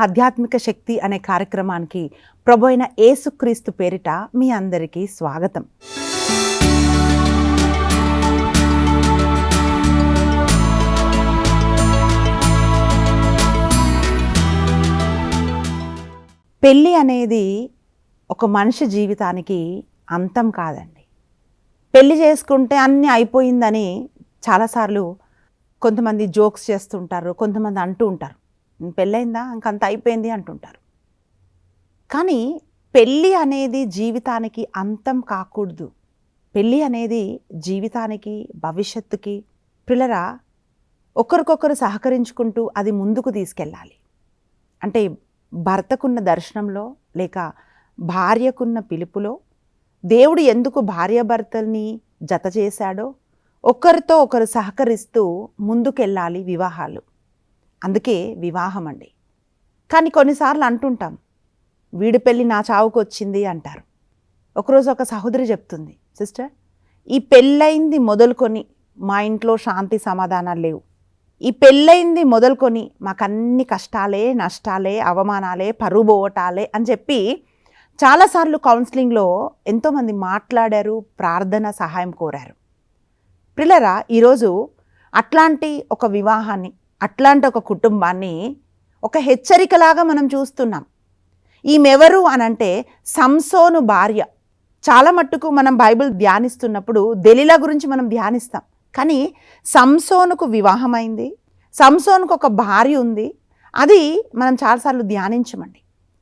ఆధ్యాత్మిక శక్తి అనే కార్యక్రమానికి ప్రభు అయిన యేసుక్రీస్తు పేరిట మీ అందరికీ స్వాగతం. పెళ్ళి అనేది ఒక మనిషి జీవితానికి అంతం కాదండి. పెళ్ళి చేసుకుంటే అన్నీ అయిపోయిందని చాలాసార్లు కొంతమంది జోక్స్ చేస్తుంటారు, కొంతమంది అంటూ ఉంటారు, పెళ్ళయిందా ఇంకంత అయిపోయింది అంటుంటారు. కానీ పెళ్ళి అనేది జీవితానికి అంతం కాకూడదు. పెళ్ళి అనేది జీవితానికి, భవిష్యత్తుకి పిల్లరా ఒకరికొకరు సహకరించుకుంటూ అది ముందుకు తీసుకెళ్ళాలి. అంటే భర్తకున్న దర్శనంలో లేక భార్యకున్న పిలుపులో దేవుడు ఎందుకు భార్యాభర్తల్ని జత చేశాడో ఒకరితో ఒకరు సహకరిస్తూ ముందుకెళ్ళాలి వివాహాలు. అందుకే వివాహం అండి. కానీ కొన్నిసార్లు అంటుంటాం, వీడి పెళ్ళి నా చావుకు వచ్చింది అంటారు. ఒకరోజు ఒక సహోదరి చెప్తుంది, సిస్టర్ ఈ పెళ్ళయింది మొదలుకొని మా ఇంట్లో శాంతి సమాధానాలు లేవు. ఈ పెళ్ళయింది మొదలుకొని మాకన్ని కష్టాలే, నష్టాలే, అవమానాలే, పరువు పోవటాలే అని చెప్పి చాలాసార్లు కౌన్సిలింగ్లో ఎంతోమంది మాట్లాడారు, ప్రార్థన సహాయం కోరారు. పిల్లరా ఈరోజు అట్లాంటి ఒక వివాహాన్ని, అట్లాంటి ఒక కుటుంబాన్ని ఒక హెచ్చరికలాగా మనం చూస్తున్నాం. ఈమెవరు అనంటే సంసోను భార్య. చాలా మట్టుకు మనం బైబిల్ ధ్యానిస్తున్నప్పుడు దెలీలా గురించి మనం ధ్యానిస్తాం. కానీ సంసోనుకు వివాహమైంది, సంసోనుకు ఒక భార్య ఉంది, అది మనం చాలాసార్లు ధ్యానించమండి.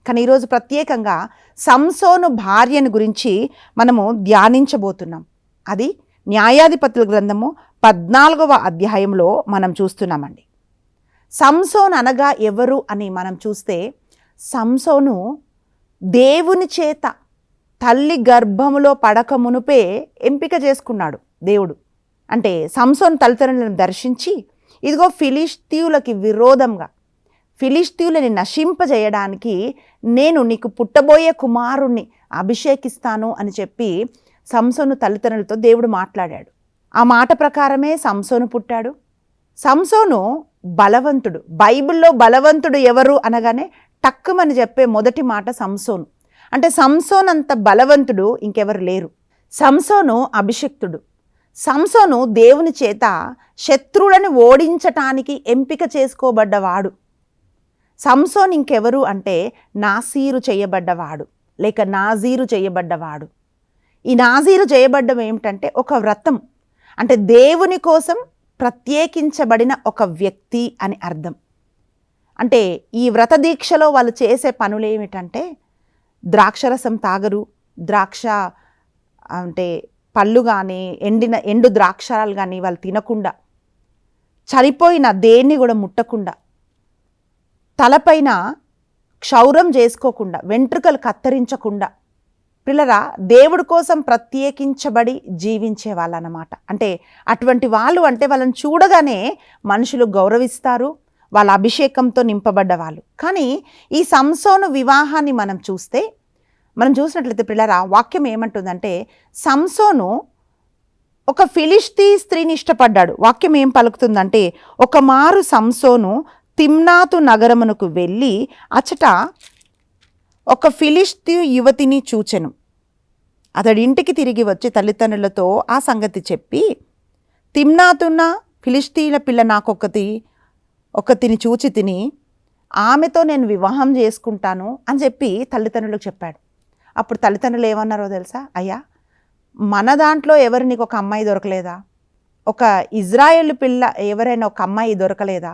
కానీ ఈరోజు ప్రత్యేకంగా సంసోను భార్యను గురించి మనము ధ్యానించబోతున్నాం. అది న్యాయాధిపతుల గ్రంథము 14వ అధ్యాయంలో మనం చూస్తున్నామండి. సంసోను అనగా ఎవరు అని మనం చూస్తే, సంసోను దేవుని చేత తల్లి గర్భములో పడక మునుపే ఎంపిక చేసుకున్నాడు దేవుడు. అంటే సంసోను తల్లిదండ్రులను దర్శించి, ఇదిగో ఫిలిష్తీయులకి విరోధంగా ఫిలిష్తీయులని నశింపజేయడానికి నేను నీకు పుట్టబోయే కుమారుణ్ణి అభిషేకిస్తాను అని చెప్పి సంసోను తల్లిదండ్రులతో దేవుడు మాట్లాడాడు. ఆ మాట ప్రకారమే సంసోను పుట్టాడు. సంసోను బలవంతుడు. బైబిల్లో బలవంతుడు ఎవరు అనగానే టక్కుమని చెప్పే మొదటి మాట సంసోను. అంటే సంసోను అంత బలవంతుడు ఇంకెవరు లేరు. సంసోను అభిషిక్తుడు. సంసోను దేవుని చేత శత్రువులను ఓడించటానికి ఎంపిక చేసుకోబడ్డవాడు. సంసోను ఇంకెవరు అంటే నాసీరు చేయబడ్డవాడు లేక నాజీరు చేయబడ్డవాడు. ఈ నాజీరు చేయబడ్డం ఏమిటంటే ఒక వ్రతం, అంటే దేవుని కోసం ప్రత్యేకించబడిన ఒక వ్యక్తి అని అర్థం. అంటే ఈ వ్రత దీక్షలో వాళ్ళు చేసే పనులు ఏమిటంటే ద్రాక్షరసం తాగరు, ద్రాక్ష అంటే పళ్ళు కానీ ఎండు ద్రాక్షాలు కానీ వాళ్ళు తినకుండా, చనిపోయిన దేన్ని కూడా ముట్టకుండా, తలపైన క్షౌరం చేసుకోకుండా, వెంట్రుకలు కత్తిరించకుండా, పిల్లరా దేవుడి కోసం ప్రత్యేకించబడి జీవించే వాళ్ళన్నమాట. అంటే అటువంటి వాళ్ళు అంటే వాళ్ళని చూడగానే మనుషులు గౌరవిస్తారు, వాళ్ళ అభిషేకంతో నింపబడ్డ వాళ్ళు. కానీ ఈ సంసోను వివాహాన్ని మనం చూసినట్లయితే పిల్లరా వాక్యం ఏమంటుందంటే, సంసోను ఒక ఫిలిష్తీ స్త్రీని ఇష్టపడ్డాడు. వాక్యం ఏం పలుకుతుందంటే, ఒక మారు సంసోను తిమ్నాతు నగరమునకు వెళ్ళి అచట ఒక ఫిలిష్తీ యువతిని చూచెను. అతడి ఇంటికి తిరిగి వచ్చి తల్లిదండ్రులతో ఆ సంగతి చెప్పి, తిమ్నాతున్న ఫిలిష్తీల పిల్ల ఒకతిని చూచి తిని ఆమెతో నేను వివాహం చేసుకుంటాను అని చెప్పి తల్లిదండ్రులకు చెప్పాడు. అప్పుడు తల్లిదండ్రులు ఏమన్నారో తెలుసా? అయ్యా, మన దాంట్లో ఎవరు నీకు ఒక అమ్మాయి దొరకలేదా? ఒక ఇజ్రాయేల్ పిల్ల ఎవరైనా ఒక అమ్మాయి దొరకలేదా?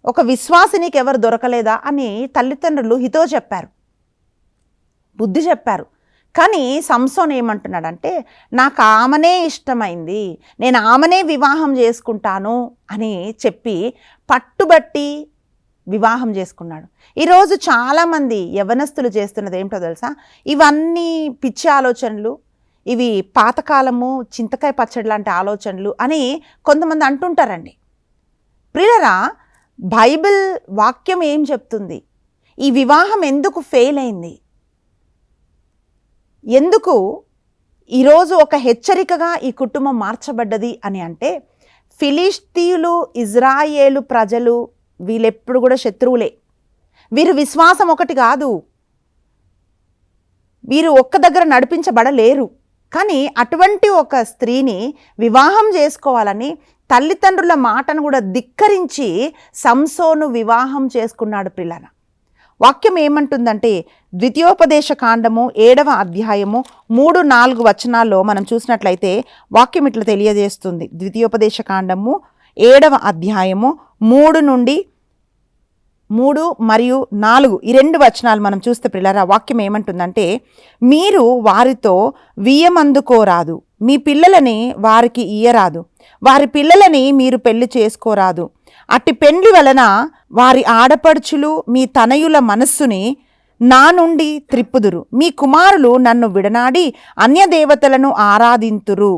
ఒక విశ్వాసినికి ఎవరు దొరకలేదా అని తల్లిదండ్రులు హితో చెప్పారు, బుద్ధి చెప్పారు. కానీ సంసోను ఏమంటున్నాడంటే, నాకు ఆమెనే ఇష్టమైంది, నేను ఆమెనే వివాహం చేసుకుంటాను అని చెప్పి పట్టుబట్టి వివాహం చేసుకున్నాడు. ఈరోజు చాలామంది యవనస్తులు చేస్తున్నది ఏమిటో తెలుసా? ఇవన్నీ పిచ్చి ఆలోచనలు, ఇవి పాతకాలము చింతకాయ పచ్చడి లాంటి ఆలోచనలు అని కొంతమంది అంటుంటారండి. ప్రియులరా, బైబిల్ వాక్యం ఏం చెప్తుంది? ఈ వివాహం ఎందుకు ఫెయిల్ అయింది? ఎందుకు ఈరోజు ఒక హెచ్చరికగా ఈ కుటుంబం మార్చబడ్డది అని అంటే, ఫిలిష్తీయులు, ఇజ్రాయేలు ప్రజలు వీళ్ళెప్పుడు కూడా శత్రువులే. వీరి విశ్వాసం ఒకటి కాదు, వీరు ఒక్క దగ్గర నడిపించబడలేరు. కానీ అటువంటి ఒక స్త్రీని వివాహం చేసుకోవాలని తల్లిదండ్రుల మాటను కూడా ధిక్కరించి సంసోను వివాహం చేసుకున్నాడు. పిల్లల వాక్యం ఏమంటుందంటే ద్వితీయోపదేశ కాండము 7వ అధ్యాయము 3-4 వచనాల్లో మనం చూసినట్లయితే వాక్యం ఇట్లా తెలియజేస్తుంది. ద్వితీయోపదేశ కాండము 7వ అధ్యాయము 3 మరియు 4 ఈ 2 వచనాలు మనం చూస్తే పిల్లరా వాక్యం ఏమంటుందంటే, మీరు వారితో వియ్యమందుకోరాదు, మీ పిల్లలని వారికి ఇయ్యరాదు, వారి పిల్లలని మీరు పెళ్లి చేసుకోరాదు. అట్టి పెండ్లి వలన వారి ఆడపడుచులు మీ తనయుల మనస్సుని నా నుండి త్రిప్పుదురు, మీ కుమారులు నన్ను విడనాడి అన్యదేవతలను ఆరాధింతురు.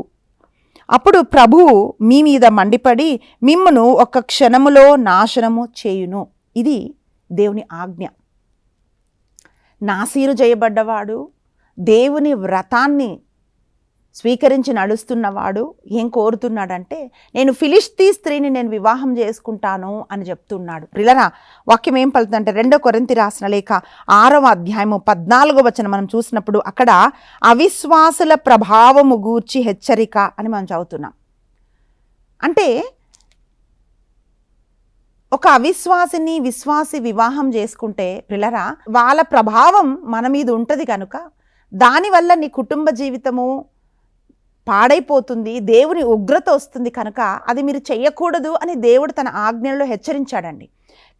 అప్పుడు ప్రభువు మీ మీద మండిపడి మిమ్మును ఒక్క క్షణములో నాశనము చేయును. ఇది దేవుని ఆజ్ఞ. నాసీరు చేయబడ్డవాడు, దేవుని వ్రతాన్ని స్వీకరించి నడుస్తున్నవాడు ఏం కోరుతున్నాడంటే, నేను ఫిలిష్తీ స్త్రీని నేను వివాహం చేసుకుంటాను అని చెప్తున్నాడు. ప్రిలరా వాక్యం ఏం పలుకుతుందంటే 2 కొరింథీ రాసిన లేఖ 6వ అధ్యాయము 14వ వచనం మనం చూసినప్పుడు అక్కడ అవిశ్వాసుల ప్రభావము గూర్చి హెచ్చరిక అని మనం చదువుతున్నాం. అంటే ఒక అవిశ్వాసిని విశ్వాసి వివాహం చేసుకుంటే పిల్లరా వాళ్ళ ప్రభావం మన మీద ఉంటుంది కనుక దానివల్ల నీ కుటుంబ జీవితము పాడైపోతుంది, దేవుని ఉగ్రత వస్తుంది కనుక అది మీరు చెయ్యకూడదు అని దేవుడు తన ఆజ్ఞల్లో హెచ్చరించాడండి.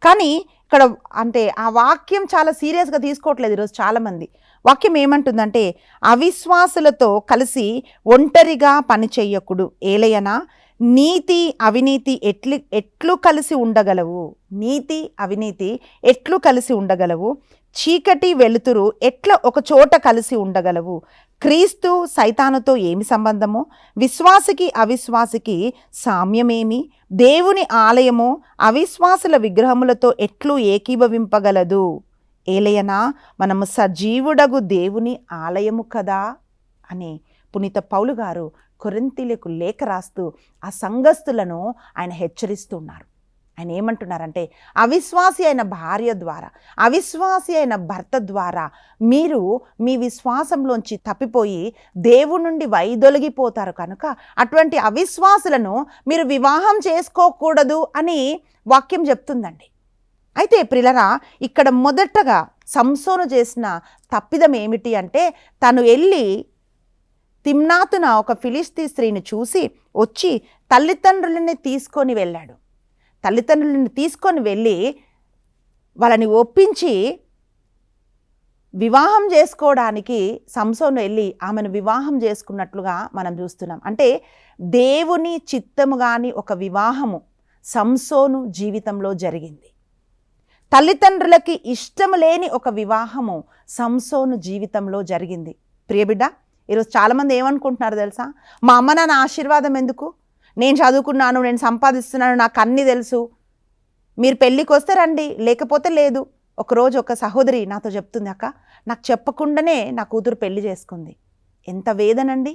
కానీ ఇక్కడ అంటే ఆ వాక్యం చాలా సీరియస్గా తీసుకోవట్లేదు ఈరోజు చాలామంది. వాక్యం ఏమంటుందంటే, అవిశ్వాసులతో కలిసి ఒంటరిగా పని చెయ్యకుడు, ఏలయనా నీతి అవినీతి ఎట్లు కలిసి ఉండగలవు, నీతి అవినీతి ఎట్లు కలిసి ఉండగలవు, చీకటి వెలుతురు ఎట్లా ఒక చోట కలిసి ఉండగలవు, క్రీస్తు సైతానుతో ఏమి సంబంధము, విశ్వాసికి అవిశ్వాసికి సామ్యమేమి, దేవుని ఆలయము అవిశ్వాసుల విగ్రహములతో ఎట్లు ఏకీభవింపగలదు, ఏలయనా మనము సజీవుడగు దేవుని ఆలయము కదా అని పునీత పౌలు గారు కొరింథీలకు లేఖ రాస్తూ ఆ సంఘస్థులను ఆయన హెచ్చరిస్తున్నారు. ఆయన ఏమంటున్నారంటే, అవిశ్వాసి అయిన భార్య ద్వారా, అవిశ్వాసి అయిన భర్త ద్వారా మీరు మీ విశ్వాసంలోంచి తప్పిపోయి దేవుడి నుండి వైదొలిగిపోతారు కనుక అటువంటి అవిశ్వాసులను మీరు వివాహం చేసుకోకూడదు అని వాక్యం చెప్తుందండి. అయితే ప్రిలరా ఇక్కడ మొదటగా సంసోను చేసిన తప్పిదం ఏమిటి అంటే, తను వెళ్ళి తిమ్నాతున ఒక ఫిలిష్తీ స్త్రీని చూసి వచ్చి తల్లిదండ్రులని తీసుకొని వెళ్ళాడు. తల్లిదండ్రులని తీసుకొని వెళ్ళి వాళ్ళని ఒప్పించి వివాహం చేసుకోవడానికి సంసోను వెళ్ళి ఆమెను వివాహం చేసుకున్నట్లుగా మనం చూస్తున్నాం. అంటే దేవుని చిత్తము కాని ఒక వివాహము సంసోను జీవితంలో జరిగింది. తల్లిదండ్రులకి ఇష్టం లేని ఒక వివాహము సంసోను జీవితంలో జరిగింది. ప్రియబిడ్డ, ఈరోజు చాలామంది ఏమనుకుంటున్నారు తెలుసా, మా అమ్మ నాన్న ఆశీర్వాదం ఎందుకు, నేను చదువుకున్నాను, నేను సంపాదిస్తున్నాను, నాకు అన్నీ తెలుసు, మీరు పెళ్ళికి వస్తే రండి లేకపోతే లేదు. ఒకరోజు ఒక సహోదరి నాతో చెప్తుంది, అక్క నాకు చెప్పకుండానే నా కూతురు పెళ్లి చేసుకుంది. ఎంత వేదనండి,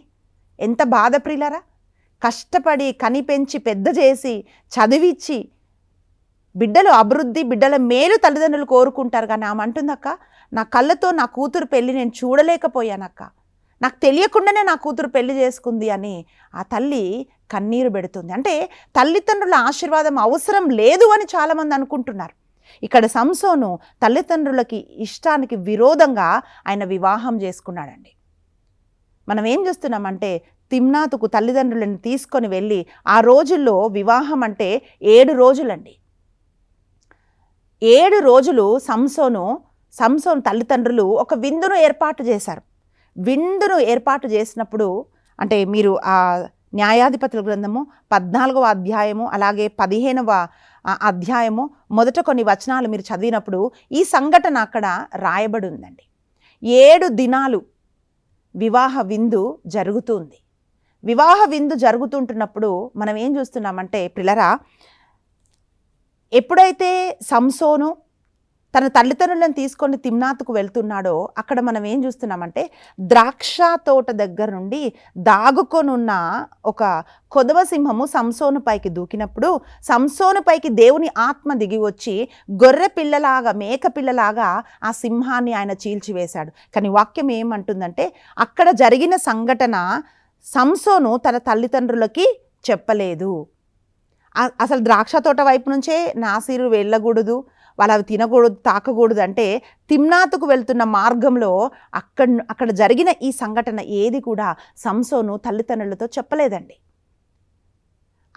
ఎంత బాధ ప్రియులారా. కష్టపడి కని పెంచి పెద్ద చేసి చదివిచ్చి బిడ్డలు అభివృద్ధి బిడ్డల మేలు తల్లిదండ్రులు కోరుకుంటారు. కానీ ఆమె అంటుందక్క, నా కళ్ళతో నా కూతురు పెళ్ళి నేను చూడలేకపోయానక్క, నాకు తెలియకుండానే నా కూతురు పెళ్లి చేసుకుంది అని ఆ తల్లి కన్నీరు పెడుతుంది. అంటే తల్లిదండ్రుల ఆశీర్వాదం అవసరం లేదు అని చాలామంది అనుకుంటున్నారు. ఇక్కడ సంసోను తల్లిదండ్రులకి ఇష్టానికి విరోధంగా ఆయన వివాహం చేసుకున్నాడండి. మనం ఏం చూస్తున్నామంటే, తిమ్నాతుకు తల్లిదండ్రులను తీసుకొని వెళ్ళి ఆ రోజుల్లో వివాహం అంటే 7 రోజులండి. 7 రోజులు సంసోను తల్లిదండ్రులు ఒక విందును ఏర్పాటు చేశారు. విందును ఏర్పాటు చేసినప్పుడు అంటే మీరు ఆ న్యాయాధిపతుల గ్రంథము 14వ అధ్యాయము అలాగే 15వ అధ్యాయము మొదట కొన్ని వచనాలు మీరు చదివినప్పుడు ఈ సంఘటన అక్కడ రాయబడి ఉందండి. 7 దినాలు వివాహ విందు జరుగుతుంది. వివాహ విందు జరుగుతుంటున్నప్పుడు మనం ఏం చూస్తున్నామంటే పిల్లరా, ఎప్పుడైతే సంసోను తన తల్లిదండ్రులను తీసుకొని తిమ్నాతుకు వెళ్తున్నాడో అక్కడ మనం ఏం చూస్తున్నామంటే ద్రాక్ష తోట దగ్గర నుండి దాగుకొనున్న ఒక కొదవ సింహము సంసోను పైకి దూకినప్పుడు సంసోను పైకి దేవుని ఆత్మ దిగి వచ్చి గొర్రె పిల్లలాగా మేక పిల్లలాగా ఆ సింహాన్ని ఆయన చీల్చివేశాడు. కానీ వాక్యం ఏమంటుందంటే అక్కడ జరిగిన సంఘటన సంసోను తన తల్లిదండ్రులకి చెప్పలేదు. అసలు ద్రాక్ష తోట వైపు నుంచే నాసీరు వెళ్ళకూడదు, వాళ్ళు అవి తినకూడదు, తాకకూడదు అంటే తిమ్నాతుకు వెళ్తున్న మార్గంలో అక్కడ జరిగిన ఈ సంఘటన ఏది కూడా సంసోను తల్లిదండ్రులతో చెప్పలేదండి.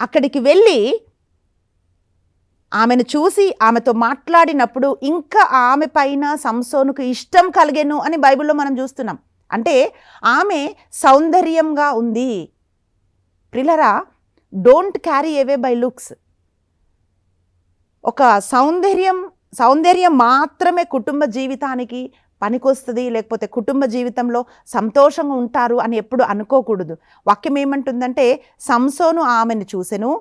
అక్కడికి వెళ్ళి ఆమెను చూసి ఆమెతో మాట్లాడినప్పుడు ఇంకా ఆమె పైన సంసోనుకు ఇష్టం కలిగెను అని బైబిల్లో మనం చూస్తున్నాం. అంటే ఆమె సౌందర్యంగా ఉంది. ప్రిలరా, don't carry away by looks. ఒక సౌందర్యం మాత్రమే కుటుంబ జీవితానికి పనికొస్తుంది, లేకపోతే కుటుంబ జీవితంలో సంతోషంగా ఉంటారు అని ఎప్పుడు అనుకోకూడదు. వాక్యం ఏమంటుందంటే సంసోను ఆమెను చూసెను,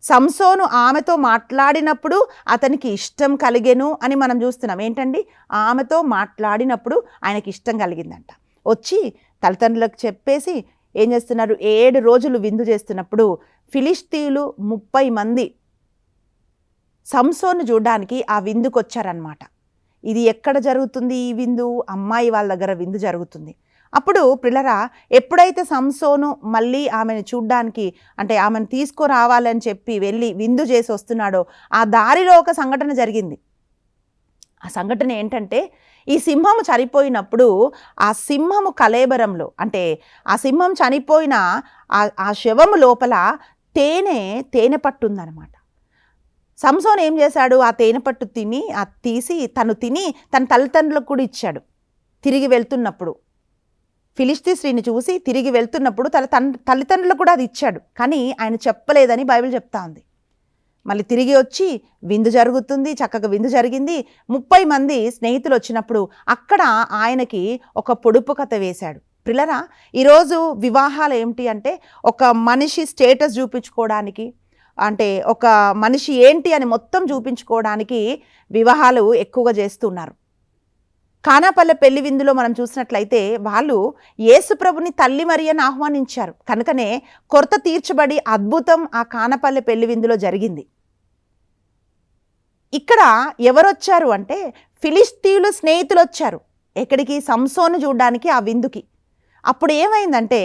సంసోను ఆమెతో మాట్లాడినప్పుడు అతనికి ఇష్టం కలిగెను అని మనం చూస్తున్నాం. ఏంటండి, ఆమెతో మాట్లాడినప్పుడు ఆయనకి ఇష్టం కలిగిందంట. వచ్చి తల్లిదండ్రులకు చెప్పేసి ఏం చేస్తున్నారు, 7 రోజులు విందు చేస్తున్నప్పుడు ఫిలిష్తీయులు 30 మంది సంసోను చూడడానికి ఆ విందుకు వచ్చారనమాట. ఇది ఎక్కడ జరుగుతుంది ఈ విందు? అమ్మాయి వాళ్ళ దగ్గర విందు జరుగుతుంది. అప్పుడు పిల్లరా, ఎప్పుడైతే సంసోను మళ్ళీ ఆమెను చూడ్డానికి అంటే ఆమెను తీసుకురావాలని చెప్పి వెళ్ళి విందు చేసి వస్తున్నాడో ఆ దారిలో ఒక సంఘటన జరిగింది. ఆ సంఘటన ఏంటంటే ఈ సింహము చనిపోయినప్పుడు ఆ సింహము కళేబరంలో అంటే ఆ సింహం చనిపోయిన ఆ శవము లోపల తేనె పట్టు ఉందన్నమాట. సంసోను ఏం చేశాడు, ఆ తేనె పట్టు తీసి తను తిని తన తల్లిదండ్రులకు కూడా ఇచ్చాడు. తిరిగి వెళ్తున్నప్పుడు ఫిలిష్తీ స్త్రీని చూసి తిరిగి వెళ్తున్నప్పుడు తన తల్లిదండ్రులకు కూడా అది ఇచ్చాడు. కానీ ఆయన చెప్పలేదని బైబిల్ చెప్తా ఉంది. మళ్ళీ తిరిగి వచ్చి విందు జరుగుతుంది, చక్కగా విందు జరిగింది. 30 మంది స్నేహితులు వచ్చినప్పుడు అక్కడ ఆయనకి ఒక పొడుపు కథ వేశాడు. పిల్లరా, ఈరోజు వివాహాలు ఏమిటి అంటే ఒక మనిషి స్టేటస్ చూపించుకోవడానికి, అంటే ఒక మనిషి ఏంటి అని మొత్తం చూపించుకోవడానికి వివాహాలు ఎక్కువగా చేస్తున్నారు. కానాపల్లె పెళ్లి విందులో మనం చూసినట్లయితే వాళ్ళు యేసుప్రభుని తల్లి మరియని ఆహ్వానించారు. కనుకనే కొరత తీర్చబడి అద్భుతం ఆ కానాపల్లె పెళ్లి విందులో జరిగింది. ఇక్కడ ఎవరొచ్చారు అంటే ఫిలిష్తీయులు స్నేహితులు వచ్చారు. ఎక్కడికి? సంసోను చూడడానికి ఆ విందుకి. అప్పుడు ఏమైందంటే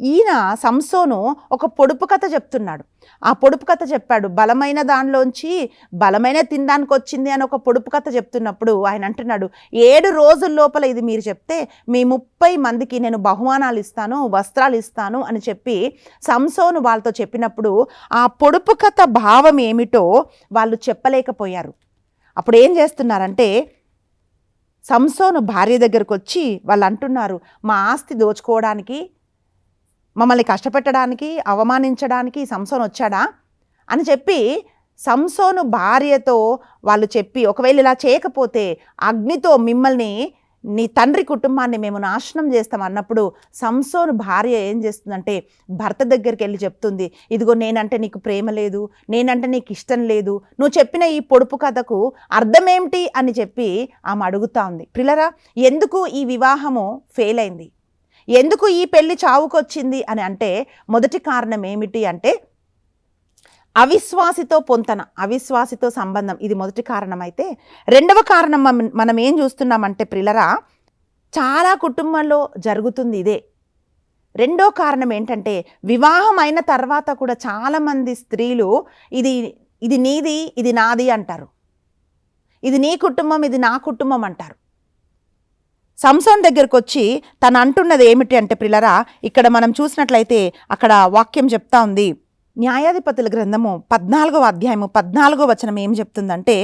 ఈయన సంసోను ఒక పొడుపు కథ చెప్తున్నాడు. ఆ పొడుపు కథ చెప్పాడు, బలమైన దానిలోంచి బలమైన తినడానికి వచ్చింది అని ఒక పొడుపు కథ చెప్తున్నప్పుడు ఆయన అంటున్నాడు, 7 రోజుల లోపల ఇది మీరు చెప్తే మీ 30 మందికి నేను బహుమానాలు ఇస్తాను, వస్త్రాలు ఇస్తాను అని చెప్పి సంసోను వాళ్ళతో చెప్పినప్పుడు ఆ పొడుపు కథ భావం ఏమిటో వాళ్ళు చెప్పలేకపోయారు. అప్పుడు ఏం చేస్తున్నారంటే సంసోను భార్య దగ్గరకు వచ్చి వాళ్ళు అంటున్నారు, మా ఆస్తి దోచుకోవడానికి, మమ్మల్ని కష్టపెట్టడానికి, అవమానించడానికి సంసోను వచ్చాడా అని చెప్పి సంసోను భార్యతో వాళ్ళు చెప్పి, ఒకవేళ ఇలా చేయకపోతే అగ్నితో మిమ్మల్ని నీ తండ్రి కుటుంబాన్ని మేము నాశనం చేస్తాం అన్నప్పుడు సంసోను భార్య ఏం చేస్తుందంటే భర్త దగ్గరికి వెళ్ళి చెప్తుంది, ఇదిగో నేనంటే నీకు ప్రేమ లేదు, నేనంటే నీకు ఇష్టం లేదు, నువ్వు చెప్పిన ఈ పొడుపు కథకు అర్థమేమిటి అని చెప్పి ఆమె అడుగుతా ఉంది. ప్రిలరా, ఎందుకు ఈ వివాహము ఫెయిల్ అయింది, ఎందుకు ఈ పెళ్లి చావుకొచ్చింది అని అంటే మొదటి కారణం ఏమిటి అంటే అవిశ్వాసితో పొంతన, అవిశ్వాసితో సంబంధం. ఇది మొదటి కారణం. అయితే రెండవ కారణం మనం ఏం చూస్తున్నామంటే ప్రిలరా, చాలా కుటుంబంలో జరుగుతుంది ఇదే. రెండో కారణం ఏంటంటే వివాహం అయిన తర్వాత కూడా చాలామంది స్త్రీలు ఇది నీది, ఇది నాది అంటారు. ఇది నీ కుటుంబం, ఇది నా కుటుంబం అంటారు. సంసోన్ దగ్గరకు వచ్చి తను అంటున్నది ఏమిటి అంటే ప్రిలరా, ఇక్కడ మనం చూసినట్లయితే అక్కడ వాక్యం చెప్తా ఉంది. న్యాయాధిపతుల గ్రంథము 14వ అధ్యాయము 14వ వచనం ఏం చెప్తుందంటే,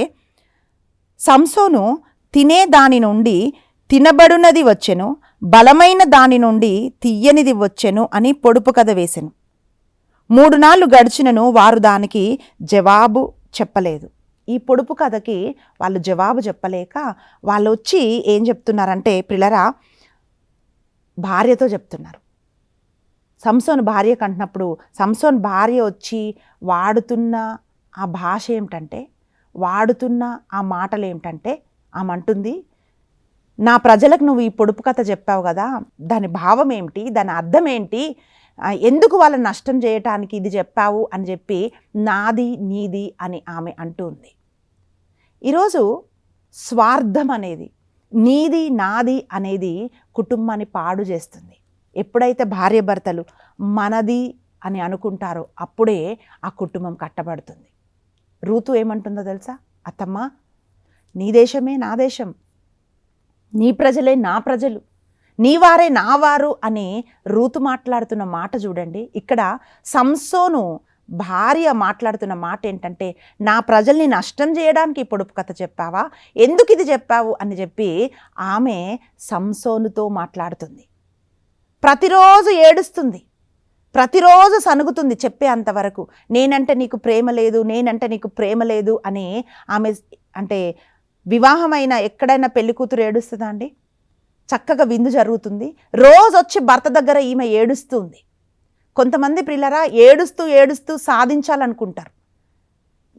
సంసోను తినే దాని నుండి తినబడునది వచ్చెను, బలమైన దాని నుండి తియ్యనిది వచ్చెను అని పొడుపు కథ వేసెను. 3 నాళ్ళు గడిచినను వారు దానికి జవాబు చెప్పలేదు. ఈ పొడుపు కథకి వాళ్ళు జవాబు చెప్పలేక వాళ్ళు వచ్చి ఏం చెప్తున్నారంటే ప్రిలరా, భార్యతో చెప్తున్నారు. సంసోను భార్య కంటున్నప్పుడు సంసోన్ భార్య వచ్చి వాడుతున్న ఆ భాష ఏమిటంటే, వాడుతున్న ఆ మాటలు ఏమిటంటే ఆమె అంటుంది, నా ప్రజలకు నువ్వు ఈ పొడుపు కథ చెప్పావు కదా, దాని భావం ఏమిటి, దాని అర్థం ఏంటి, ఎందుకు వాళ్ళని నష్టం చేయటానికి ఇది చెప్పావు అని చెప్పి నాది నీది అని ఆమె అంటుంది. ఈరోజు స్వార్థం అనేది, నీది నాది అనేది కుటుంబాన్ని పాడు చేస్తుంది. ఎప్పుడైతే భార్య భర్తలు మనది అని అనుకుంటారో అప్పుడే ఆ కుటుంబం కట్టబడుతుంది. రూతు ఏమంటుందో తెలుసా? అత్తమ్మ, నీ దేశమే నా దేశం, నీ ప్రజలే నా ప్రజలు, నీ వారే నా వారు అని రూతు మాట్లాడుతున్న మాట చూడండి. ఇక్కడ సంసోను భార్య మాట్లాడుతున్న మాట ఏంటంటే, నా ప్రజల్ని నష్టం చేయడానికి పొడుపు కథ చెప్పావా, ఎందుకు ఇది చెప్పావు అని చెప్పి ఆమె సంసోనుతో మాట్లాడుతుంది. ప్రతిరోజు ఏడుస్తుంది, ప్రతిరోజు సనుగుతుంది చెప్పే అంతవరకు. నేనంటే నీకు ప్రేమ లేదు, నేనంటే నీకు ప్రేమ లేదు అని ఆమె అంటే వివాహమైన ఎక్కడైనా పెళ్లి కూతురు ఏడుస్తుందా అండి? చక్కగా విందు జరుగుతుంది, రోజు వచ్చి భర్త దగ్గర ఈమె ఏడుస్తుంది. కొంతమంది పిల్లరా ఏడుస్తూ ఏడుస్తూ సాధించాలనుకుంటారు.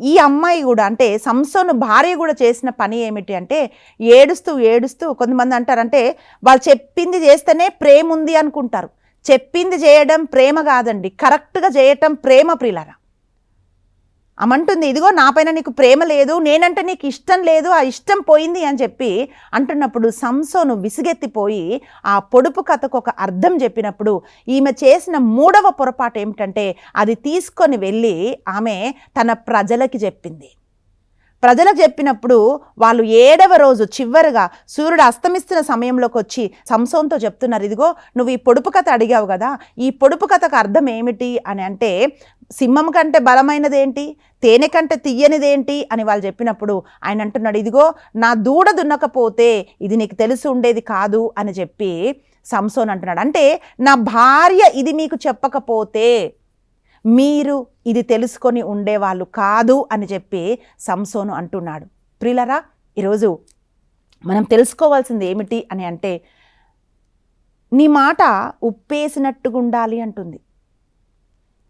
ఈ అమ్మాయి కూడా అంటే సంసోను భార్య కూడా చేసిన పని ఏమిటి అంటే ఏడుస్తూ ఏడుస్తూ, కొంతమంది అంటారంటే వాళ్ళు చెప్పింది చేస్తేనే ప్రేమ ఉంది అనుకుంటారు. చెప్పింది చేయడం ప్రేమ కాదండి, కరెక్ట్గా చేయటం ప్రేమ ప్రియులారా. అమంటుంది, ఇదిగో నాపైన నీకు ప్రేమ లేదు, నేనంటే నీకు ఇష్టం లేదు, ఆ ఇష్టం పోయింది అని చెప్పి అంటున్నప్పుడు సంసోను విసిగెత్తిపోయి ఆ పొడుపు కథకు ఒక అర్థం చెప్పినప్పుడు ఈమె చేసిన మూడవ పొరపాటు ఏమిటంటే అది తీసుకొని వెళ్ళి ఆమె తన ప్రజలకి చెప్పింది. ప్రజలకు చెప్పినప్పుడు వాళ్ళు 7వ రోజు చివరిగా సూర్యుడు అస్తమిస్తున్న సమయంలోకి వచ్చి సంసోన్తో చెప్తున్నారు, ఇదిగో నువ్వు ఈ పొడుపు కథ అడిగావు కదా, ఈ పొడుపు కథకు అర్థం ఏమిటి అని అంటే, సింహం కంటే బలమైనదేంటి, తేనె కంటే తీయనిదేంటి అని వాళ్ళు చెప్పినప్పుడు ఆయన అంటున్నాడు, ఇదిగో నా దూడ దున్నకపోతే ఇది నీకు తెలిసి ఉండేది కాదు అని చెప్పి సంసోన్ అంటున్నాడు. అంటే నా భార్య ఇది మీకు చెప్పకపోతే మీరు ఇది తెలుసుకొని ఉండేవాళ్ళు కాదు అని చెప్పి సంసోను అంటున్నాడు. ప్రియులరా, ఈరోజు మనం తెలుసుకోవాల్సింది ఏమిటి అని అంటే, నీ మాట ఉప్పేసినట్టుగా ఉండాలి అంటుంది,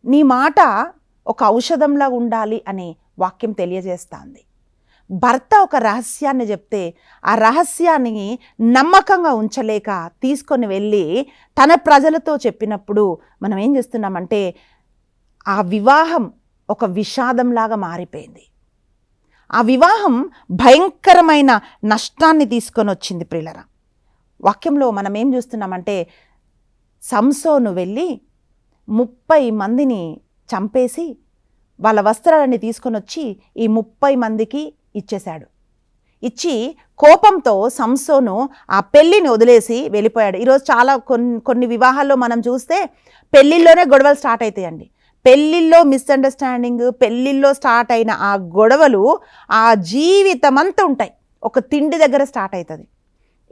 నీ మాట ఒక ఔషధంలా ఉండాలి అని వాక్యం తెలియజేస్తుంది. భర్త ఒక రహస్యాన్ని చెప్తే ఆ రహస్యాన్ని నమ్మకంగా ఉంచలేక తీసుకొని వెళ్ళి తన ప్రజలతో చెప్పినప్పుడు మనం ఏం చేస్తున్నామంటే ఆ వివాహం ఒక విషాదంలాగా మారిపోయింది. ఆ వివాహం భయంకరమైన నష్టాన్ని తీసుకొని వచ్చింది. ప్రియులరా, వాక్యంలో మనం ఏం చూస్తున్నామంటే సంసోను వెళ్ళి 30 మందిని చంపేసి వాళ్ళ వస్త్రాలన్నీ తీసుకొని వచ్చి ఈ 30 మందికి ఇచ్చేశాడు. ఇచ్చి కోపంతో సంసోను ఆ పెళ్ళిని వదిలేసి వెళ్ళిపోయాడు. ఈరోజు చాలా కొన్ని వివాహాల్లో మనం చూస్తే పెళ్ళిళ్ళలోనే గొడవలు స్టార్ట్ అవుతాయండి. పెళ్ళిళ్ళలో మిస్అండర్స్టాండింగ్, పెళ్ళిళ్ళలో స్టార్ట్ అయిన ఆ గొడవలు ఆ జీవితం అంతా ఉంటాయి. ఒక తిండి దగ్గర స్టార్ట్ అవుతుంది,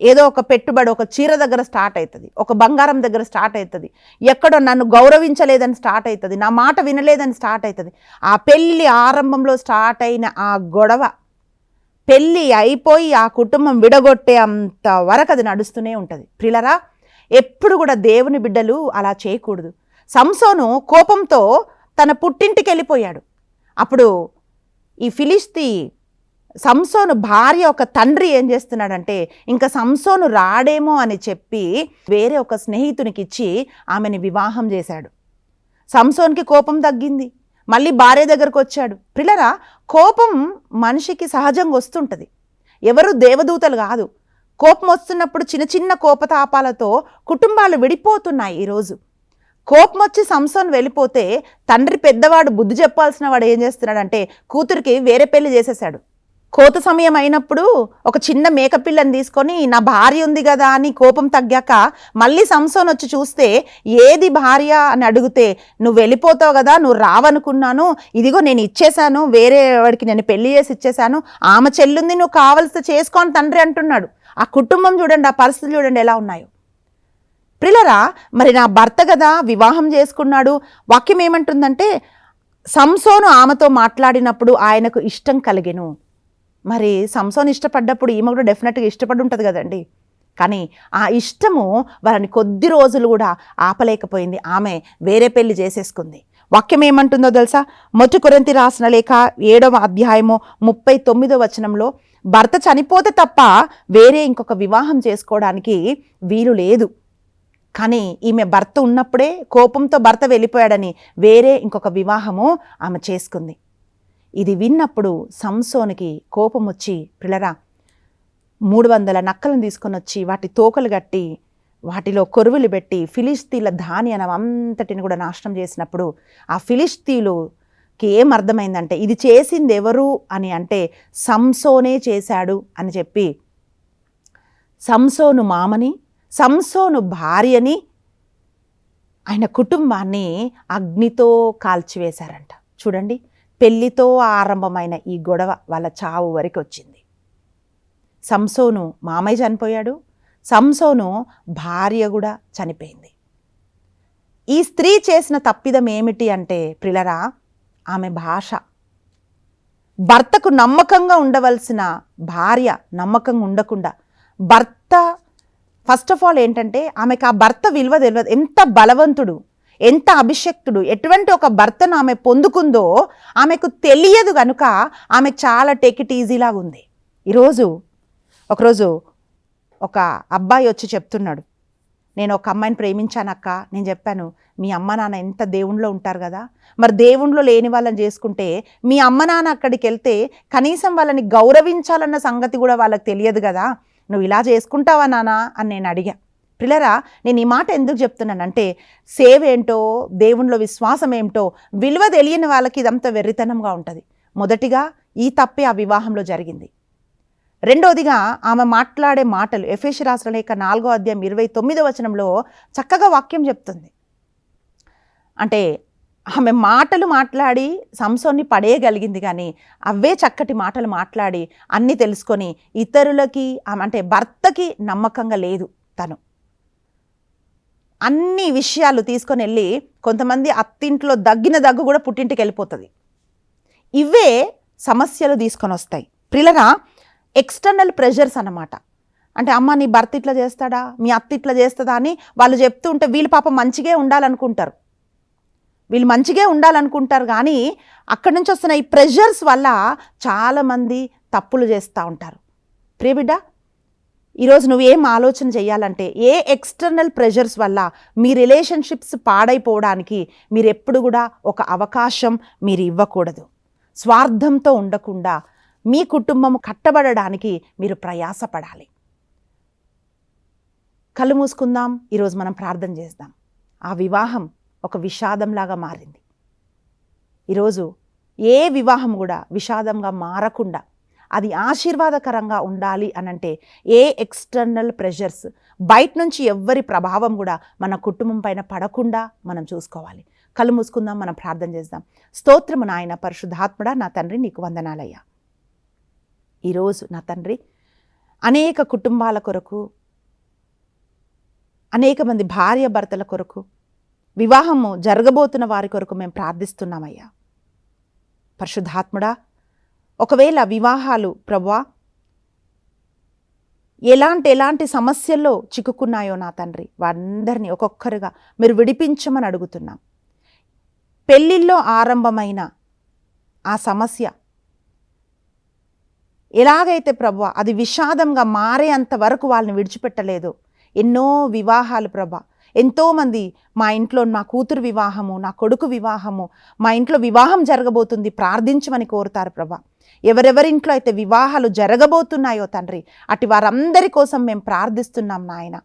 ఏదో ఒక పెట్టుబడి, ఒక చీర దగ్గర స్టార్ట్ అవుతుంది, ఒక బంగారం దగ్గర స్టార్ట్ అవుతుంది, ఎక్కడో నన్ను గౌరవించలేదని స్టార్ట్ అవుతుంది, నా మాట వినలేదని స్టార్ట్ అవుతుంది. ఆ పెళ్ళి ఆరంభంలో స్టార్ట్ అయిన ఆ గొడవ పెళ్ళి అయిపోయి ఆ కుటుంబం విడగొట్టే అంత వరకు అది నడుస్తూనే ఉంటుంది. ప్రియులరా, ఎప్పుడు కూడా దేవుని బిడ్డలు అలా చేయకూడదు. సంసోను కోపంతో తన పుట్టింటికి వెళ్ళిపోయాడు. అప్పుడు ఈ ఫిలిష్తీ సంసోను భార్య ఒక తండ్రి ఏం చేస్తున్నాడంటే ఇంకా సంసోను రాడేమో అని చెప్పి వేరే ఒక స్నేహితునికి ఇచ్చి ఆమెని వివాహం చేశాడు. సంసోన్కి కోపం తగ్గింది, మళ్ళీ భార్య దగ్గరకు వచ్చాడు. ప్రియులరా, కోపం మనిషికి సహజంగా వస్తుంటుంది, ఎవరు దేవదూతలు కాదు. కోపం వస్తున్నప్పుడు చిన్న చిన్న కోపతాపాలతో కుటుంబాలు విడిపోతున్నాయి. ఈరోజు కోపం వచ్చి సంసోన్ వెళ్ళిపోతే తండ్రి పెద్దవాడు బుద్ధి చెప్పాల్సిన వాడు ఏం చేస్తున్నాడంటే కూతురికి వేరే పెళ్లి చేసేసాడు. కోత సమయం అయినప్పుడు ఒక చిన్న మేకపిల్లని తీసుకొని నా భార్య ఉంది కదా అని కోపం తగ్గాక మళ్ళీ సంసోన్ వచ్చి చూస్తే ఏది భార్య అని అడిగితే నువ్వు వెళ్ళిపోతావు కదా, నువ్వు రావనుకున్నాను, ఇదిగో నేను ఇచ్చేశాను, వేరే వాడికి నేను పెళ్లి చేసి ఇచ్చేశాను, ఆమె చెల్లుంది, నువ్వు కావలసి చేసుకోని తండ్రి అంటున్నాడు. ఆ కుటుంబం చూడండి, ఆ పరిస్థితులు చూడండి ఎలా ఉన్నాయో. ప్రియులరా, మరి నా భర్త కదా వివాహం చేసుకున్నాడు. వాక్యం ఏమంటుందంటే సంసోను ఆమెతో మాట్లాడినప్పుడు ఆయనకు ఇష్టం కలిగెను. మరి సంసోను ఇష్టపడ్డప్పుడు ఈమె కూడా డెఫినెట్గా ఇష్టపడి ఉంటుంది కదండి. కానీ ఆ ఇష్టము వారిని కొద్ది రోజులు కూడా ఆపలేకపోయింది. ఆమె వేరే పెళ్లి చేసేసుకుంది. వాక్యం ఏమంటుందో తెలుసా? 1 కొరింథీ రాసిన లేఖ 7వ అధ్యాయము 39వ వచనంలో భర్త చనిపోతే తప్ప వేరే ఇంకొక వివాహం చేసుకోవడానికి వీలు లేదు. కానీ ఈమె భర్త ఉన్నప్పుడే కోపంతో భర్త వెళ్ళిపోయాడని వేరే ఇంకొక వివాహము ఆమె చేసుకుంది. ఇది విన్నప్పుడు సంసోనికి కోపం వచ్చి, పిల్లరా, 300 నక్కలను తీసుకొని వచ్చి వాటి తోకలు కట్టి వాటిలో కొరువులు పెట్టి ఫిలిస్తీన్ల ధాన్యం అంతటిని కూడా నాశనం చేసినప్పుడు ఆ ఫిలిస్తీన్లుకి ఏం అర్థమైందంటే ఇది చేసింది ఎవరు అని అంటే సంసోనే చేశాడు అని చెప్పి సంసోను మామని, సంసోను భార్యని, ఆయన కుటుంబాన్ని అగ్నితో కాల్చివేశారంట. చూడండి, పెళ్లితో ఆరంభమైన ఈ గొడవ వాళ్ళ చావు వరకు వచ్చింది. సంసోను మామయ్య చనిపోయాడు, సంసోను భార్య కూడా చనిపోయింది. ఈ స్త్రీ చేసిన తప్పిదం ఏమిటి అంటే ప్రిలరా, ఆమె భాష. భర్తకు నమ్మకంగా ఉండవలసిన భార్య నమ్మకంగా ఉండకుండా, భర్త ఫస్ట్ ఆఫ్ ఆల్ ఏంటంటే ఆమెకు ఆ భర్త విలువ తెలియదు. ఎంత బలవంతుడు, ఎంత అభిషక్తుడు, ఎటువంటి ఒక భర్తను ఆమె పొందుకుందో ఆమెకు తెలియదు కనుక ఆమెకు చాలా టేక్ ఇట్ ఈజీలాగా ఉంది. ఒకరోజు ఒక అబ్బాయి వచ్చి చెప్తున్నాడు, నేను ఒక అమ్మాయిని ప్రేమించానక్క. నేను చెప్పాను, మీ అమ్మ నాన్న ఎంత దేవుణ్ణిలో ఉంటారు కదా, మరి దేవుణ్ణిలో లేని వాళ్ళని చేసుకుంటే మీ అమ్మ నాన్న అక్కడికి వెళ్తే కనీసం వాళ్ళని గౌరవించాలన్న సంగతి కూడా వాళ్ళకి తెలియదు కదా, నువ్వు ఇలా చేసుకుంటావా నాన్న అని నేను అడిగా. పిల్లరా, నేను ఈ మాట ఎందుకు చెప్తున్నానంటే సేవ ఏంటో, దేవుణ్ణిలో విశ్వాసం ఏమిటో విలువ తెలియని వాళ్ళకి ఇదంతా వెర్రితనంగా ఉంటుంది. మొదటిగా ఈ తప్పే ఆ వివాహంలో జరిగింది. రెండోదిగా ఆమె మాట్లాడే మాటలు, ఎఫెసీ రాసిన లేఖ 4వ అధ్యాయం 29వ వచనంలో చక్కగా వాక్యం చెప్తుంది. అంటే ఆమె మాటలు మాట్లాడి సంసోన్ని పడేయగలిగింది, కానీ అవే చక్కటి మాటలు మాట్లాడి అన్నీ తెలుసుకొని ఇతరులకి అంటే భర్తకి నమ్మకంగా లేదు. తను అన్ని విషయాలు తీసుకొని వెళ్ళి కొంతమంది అత్తింట్లో దగ్గిన దగ్గు కూడా పుట్టింటికి వెళ్ళిపోతుంది. ఇవే సమస్యలు తీసుకొని వస్తాయి. ప్రిలరా, ఎక్స్టర్నల్ ప్రెషర్స్ అన్నమాట. అంటే అమ్మ నీ భర్త ఇట్లా చేస్తాడా, మీ అత్త ఇట్లా చేస్తుందా అని వాళ్ళు చెప్తూ ఉంటే వీళ్ళు పాపం మంచిగా ఉండాలనుకుంటారు, కానీ అక్కడి నుంచి వస్తున్న ఈ ప్రెషర్స్ వల్ల చాలామంది తప్పులు చేస్తూ ఉంటారు. ప్రియబిడ్డ, ఈరోజు నువ్వేం ఆలోచన చేయాలంటే ఏ ఎక్స్టర్నల్ ప్రెషర్స్ వల్ల మీ రిలేషన్షిప్స్ పాడైపోవడానికి మీరు ఎప్పుడు కూడా ఒక అవకాశం మీరు ఇవ్వకూడదు. స్వార్థంతో ఉండకుండా మీ కుటుంబం కట్టబడడానికి మీరు ప్రయాసపడాలి. కళ్ళు మూసుకుందాం, ఈరోజు మనం ప్రార్థన చేద్దాం. ఆ వివాహం ఒక విషాదంలాగా మారింది. ఈరోజు ఏ వివాహం కూడా విషాదంగా మారకుండా అది ఆశీర్వాదకరంగా ఉండాలి అనంటే ఏ ఎక్స్టర్నల్ ప్రెషర్స్, బయట నుంచి ఎవ్వరి ప్రభావం కూడా మన కుటుంబం పైన పడకుండా మనం చూసుకోవాలి. కళ్ళు మూసుకుందాం, మనం ప్రార్థన చేద్దాం. స్తోత్రము నాయన, పరిశుద్ధాత్ముడా, నా తండ్రి నీకు వందనాలయ్యా. ఈరోజు నా తండ్రి అనేక కుటుంబాల కొరకు, అనేక మంది భార్య భర్తల కొరకు, వివాహము జరగబోతున్న వారి కొరకు మేము ప్రార్థిస్తున్నామయ్యా. పరిశుద్ధాత్ముడా, ఒకవేళ వివాహాలు ప్రభువా ఎలాంటి సమస్యల్లో చిక్కుకున్నాయో నా తండ్రి, వారందరినీ ఒక్కొక్కరుగా మీరు విడిపించమని అడుగుతున్నాం. పెళ్ళిళ్ళలో ఆరంభమైన ఆ సమస్య ఎలాగైతే ప్రభువా అది విషాదంగా మారేంత వరకు వాళ్ళని విడిచిపెట్టలేదు. ఎన్నో వివాహాలు ప్రభా, ఎంతోమంది మా ఇంట్లో నా కూతురు వివాహము, నా కొడుకు వివాహము, మా ఇంట్లో వివాహం జరగబోతుంది ప్రార్థించమని కోరుతారు ప్రభా. ఎవరెవరింట్లో అయితే వివాహాలు జరగబోతున్నాయో తండ్రి, అటు వారందరి కోసం మేము ప్రార్థిస్తున్నాం నాయన.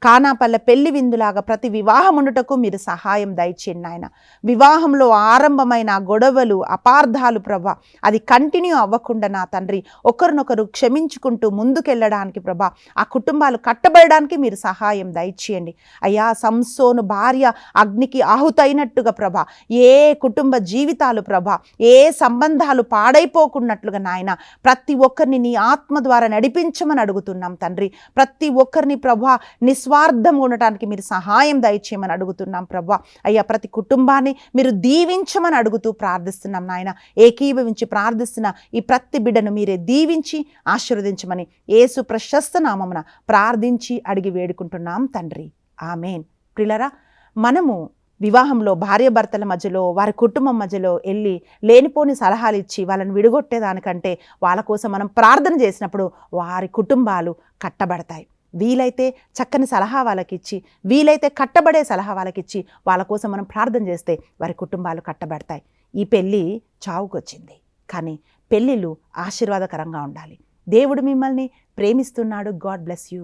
కానాపల్లె పెళ్లి విందులాగా ప్రతి వివాహం ఉండుటకు మీరు సహాయం దయచేయండి నాయన. వివాహంలో ఆరంభమైన గొడవలు, అపార్థాలు ప్రభా అది కంటిన్యూ అవ్వకుండా నా తండ్రి ఒకరినొకరు క్షమించుకుంటూ ముందుకెళ్ళడానికి ప్రభా ఆ కుటుంబాలు కట్టబడడానికి మీరు సహాయం దయచేయండి అయ్యా. సంసోను భార్య అగ్నికి ఆహుతైనట్టుగా ప్రభా ఏ కుటుంబ జీవితాలు ప్రభా ఏ సంబంధాలు పాడైపోకున్నట్లుగా నాయన ప్రతి ఒక్కరిని నీ ఆత్మ ద్వారా నడిపించమని అడుగుతున్నాం తండ్రి. ప్రతి ఒక్కరిని ప్రభా నిస్వార్థంగా ఉండటానికి మీరు సహాయం దయచేయమని అడుగుతున్నాం ప్రభా. అయ్యా, ప్రతి కుటుంబాన్ని మీరు దీవించమని అడుగుతూ ప్రార్థిస్తున్నాం నాయన. ఏకీభవించి ప్రార్థిస్తున్న ఈ ప్రతి బిడ్డను మీరే దీవించి ఆశీర్వదించమని యేసు ప్రశస్త నామమున ప్రార్థించి అడిగి వేడుకుంటున్నాం తండ్రి, ఆమేన్. ప్రియులారా, మనము వివాహంలో భార్యాభర్తల మధ్యలో, వారి కుటుంబం మధ్యలో వెళ్ళి లేనిపోని సలహాలు ఇచ్చి వాళ్ళని విడగొట్టేదానికంటే వాళ్ళ కోసం మనం ప్రార్థన చేసినప్పుడు వారి కుటుంబాలు కట్టబడతాయి. వీలైతే చక్కని సలహా వాళ్ళకిచ్చి, వీలైతే కట్టబడే సలహా వాళ్ళకిచ్చి వాళ్ళ కోసం మనం ప్రార్థన చేస్తే వారి కుటుంబాలు కట్టబడతాయి. ఈ పెళ్ళి చావుకొచ్చింది, కానీ పెళ్ళిళ్ళు ఆశీర్వాదకరంగా ఉండాలి. దేవుడు మిమ్మల్ని ప్రేమిస్తున్నాడు. God bless you.